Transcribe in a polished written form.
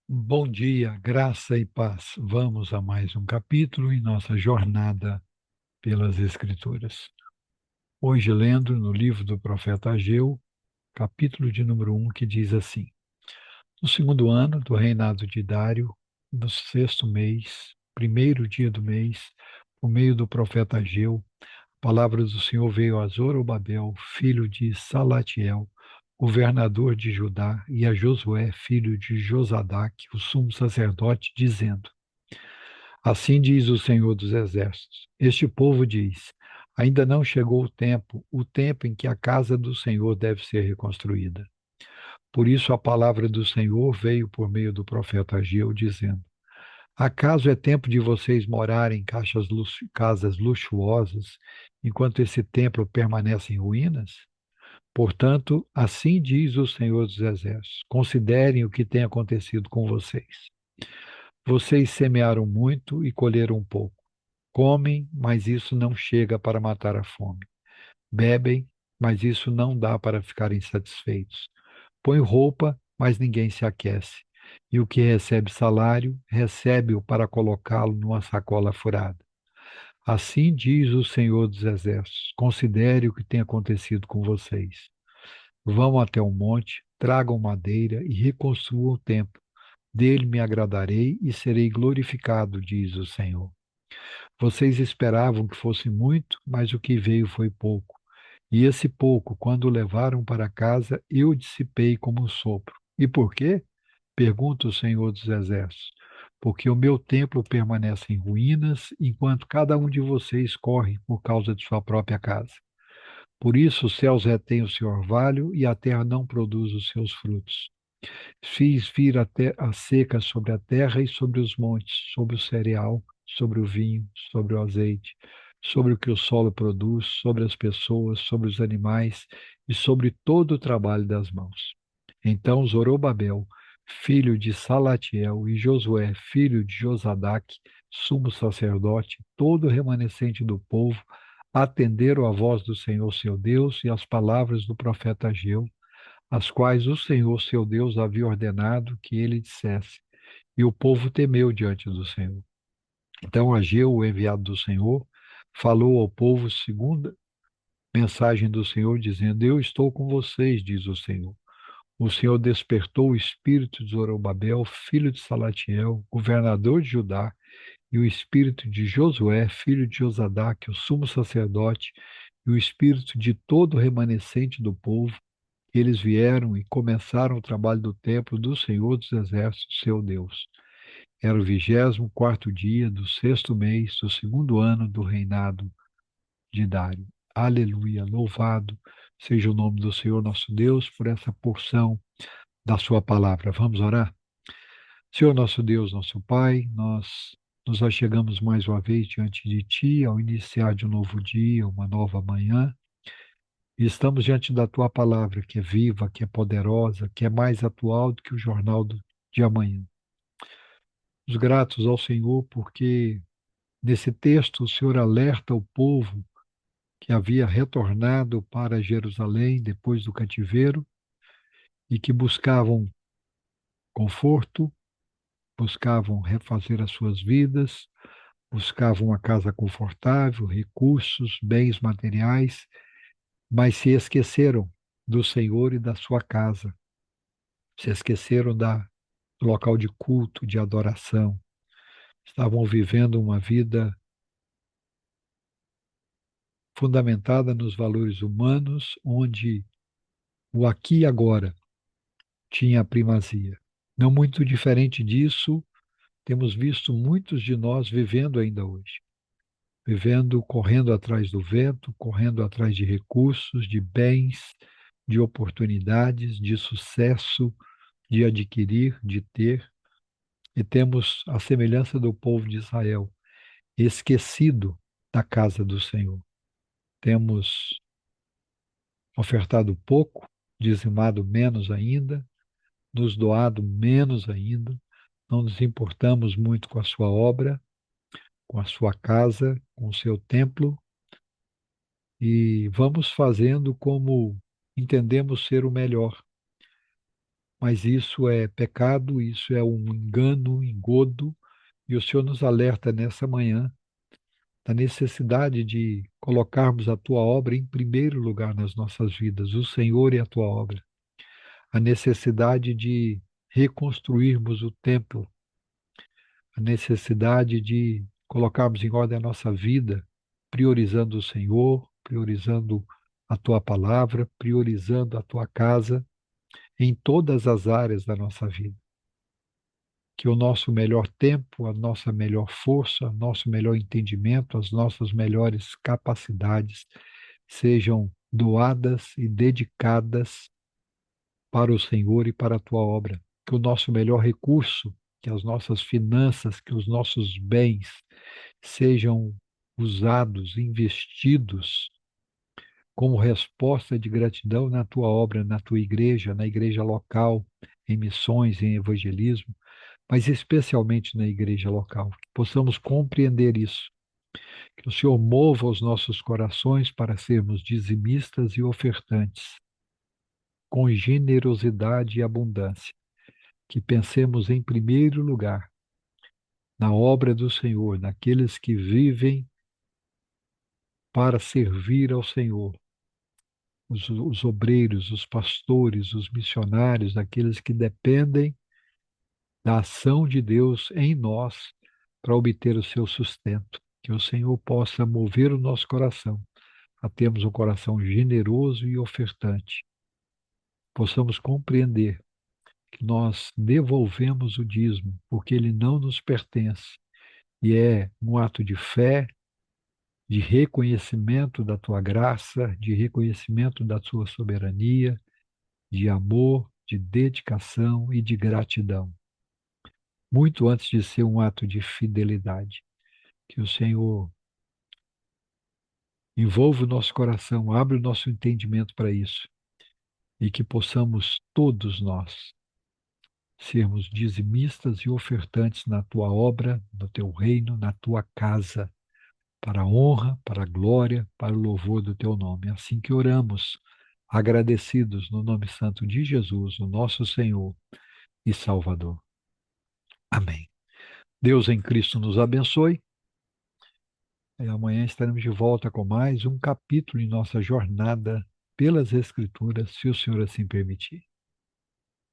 Bom dia, graça e paz. Vamos a mais um capítulo em nossa jornada pelas Escrituras. Hoje, lendo no livro do profeta Ageu, capítulo de número 1, que diz assim: No segundo ano do reinado de Dário, no sexto mês, primeiro dia do mês, por meio do profeta Ageu, a palavra do Senhor veio a Zorobabel, filho de Salatiel, governador de Judá, e a Josué, filho de Josadaque, o sumo sacerdote, dizendo: Assim diz o Senhor dos Exércitos: Este povo diz: Ainda não chegou o tempo em que a casa do Senhor deve ser reconstruída. Por isso a palavra do Senhor veio por meio do profeta Ageu, dizendo: Acaso é tempo de vocês morarem em casas luxuosas, enquanto esse templo permanece em ruínas? Portanto, assim diz o Senhor dos Exércitos: Considerem o que tem acontecido com vocês. Vocês semearam muito e colheram pouco. Comem, mas isso não chega para matar a fome. Bebem, mas isso não dá para ficarem satisfeitos. Põe roupa, mas ninguém se aquece. E o que recebe salário, recebe-o para colocá-lo numa sacola furada. Assim diz o Senhor dos Exércitos: considere o que tem acontecido com vocês. Vão até o monte, tragam madeira e reconstruam o templo. Dele me agradarei e serei glorificado, diz o Senhor. Vocês esperavam que fosse muito, mas o que veio foi pouco. E esse pouco, quando o levaram para casa, eu dissipei como um sopro. E por quê? Pergunta o Senhor dos Exércitos. Porque o meu templo permanece em ruínas, enquanto cada um de vocês corre por causa de sua própria casa. Por isso os céus retêm o seu orvalho e a terra não produz os seus frutos. Fiz vir a seca sobre a terra e sobre os montes, sobre o cereal, sobre o vinho, sobre o azeite, sobre o que o solo produz, sobre as pessoas, sobre os animais e sobre todo o trabalho das mãos. Então Zorobabel, filho de Salatiel, e Josué, filho de Josadaque, sumo sacerdote, todo o remanescente do povo, atenderam à voz do Senhor seu Deus e às palavras do profeta Ageu, as quais o Senhor seu Deus havia ordenado que ele dissesse. E o povo temeu diante do Senhor. Então Ageu, o enviado do Senhor, falou ao povo segundo a mensagem do Senhor, dizendo: Eu estou com vocês, diz o Senhor. O Senhor despertou o espírito de Zorobabel, filho de Salatiel, governador de Judá, e o espírito de Josué, filho de Josadaque, o sumo sacerdote, e o espírito de todo o remanescente do povo. Eles vieram e começaram o trabalho do templo do Senhor dos Exércitos, seu Deus. Era o 24º dia do sexto mês do segundo ano do reinado de Dário. Aleluia, louvado seja o nome do Senhor nosso Deus por essa porção da sua palavra. Vamos orar? Senhor nosso Deus, nosso Pai, nós nos achegamos mais uma vez diante de Ti ao iniciar de um novo dia, uma nova manhã. E estamos diante da tua palavra, que é viva, que é poderosa, que é mais atual do que o de amanhã. Os gratos ao Senhor, porque nesse texto o Senhor alerta o povo que havia retornado para Jerusalém depois do cativeiro e que buscavam conforto, buscavam refazer as suas vidas, buscavam uma casa confortável, recursos, bens materiais, mas se esqueceram do Senhor e da sua casa, se esqueceram do local de culto, de adoração. Estavam vivendo uma vida fundamentada nos valores humanos, onde o aqui e agora tinha a primazia. Não muito diferente disso, temos visto muitos de nós vivendo ainda hoje. Vivendo, correndo atrás do vento, correndo atrás de recursos, de bens, de oportunidades, de sucesso, de adquirir, de ter. E temos a semelhança do povo de Israel, esquecido da casa do Senhor. Temos ofertado pouco, dizimado menos ainda, nos doado menos ainda, não nos importamos muito com a sua obra, com a sua casa, com o seu templo, e vamos fazendo como entendemos ser o melhor. mas isso é pecado, isso é um engano, um engodo, e o Senhor nos alerta nessa manhã da necessidade de colocarmos a tua obra em primeiro lugar nas nossas vidas, o Senhor e a tua obra. A necessidade de reconstruirmos o templo, a necessidade de colocarmos em ordem a nossa vida, priorizando o Senhor, priorizando a tua palavra, priorizando a tua casa em todas as áreas da nossa vida. Que o nosso melhor tempo, a nossa melhor força, o nosso melhor entendimento, as nossas melhores capacidades sejam doadas e dedicadas para o Senhor e para a tua obra. Que o nosso melhor recurso, que as nossas finanças, que os nossos bens sejam usados, investidos como resposta de gratidão na tua obra, na tua igreja, na igreja local, em missões, em evangelismo, mas especialmente na igreja local. Que possamos compreender isso. Que o Senhor mova os nossos corações para sermos dizimistas e ofertantes, com generosidade e abundância. Que pensemos em primeiro lugar na obra do Senhor, naqueles que vivem para servir ao Senhor, os obreiros, os pastores, os missionários, aqueles que dependem da ação de Deus em nós para obter o seu sustento. Que o Senhor possa mover o nosso coração a termos um coração generoso e ofertante. Possamos compreender que nós devolvemos o dízimo porque ele não nos pertence e é um ato de fé, de reconhecimento da tua graça, de reconhecimento da tua soberania, de amor, de dedicação e de gratidão. Muito antes de ser um ato de fidelidade. Que o Senhor envolva o nosso coração, abra o nosso entendimento para isso e que possamos todos nós sermos dizimistas e ofertantes na tua obra, no teu reino, na tua casa, para a honra, para a glória, para o louvor do teu nome. Assim que oramos, agradecidos no nome santo de Jesus, o nosso Senhor e Salvador. Amém. Deus em Cristo nos abençoe. E amanhã estaremos de volta com mais um capítulo em nossa jornada pelas Escrituras, se o Senhor assim permitir.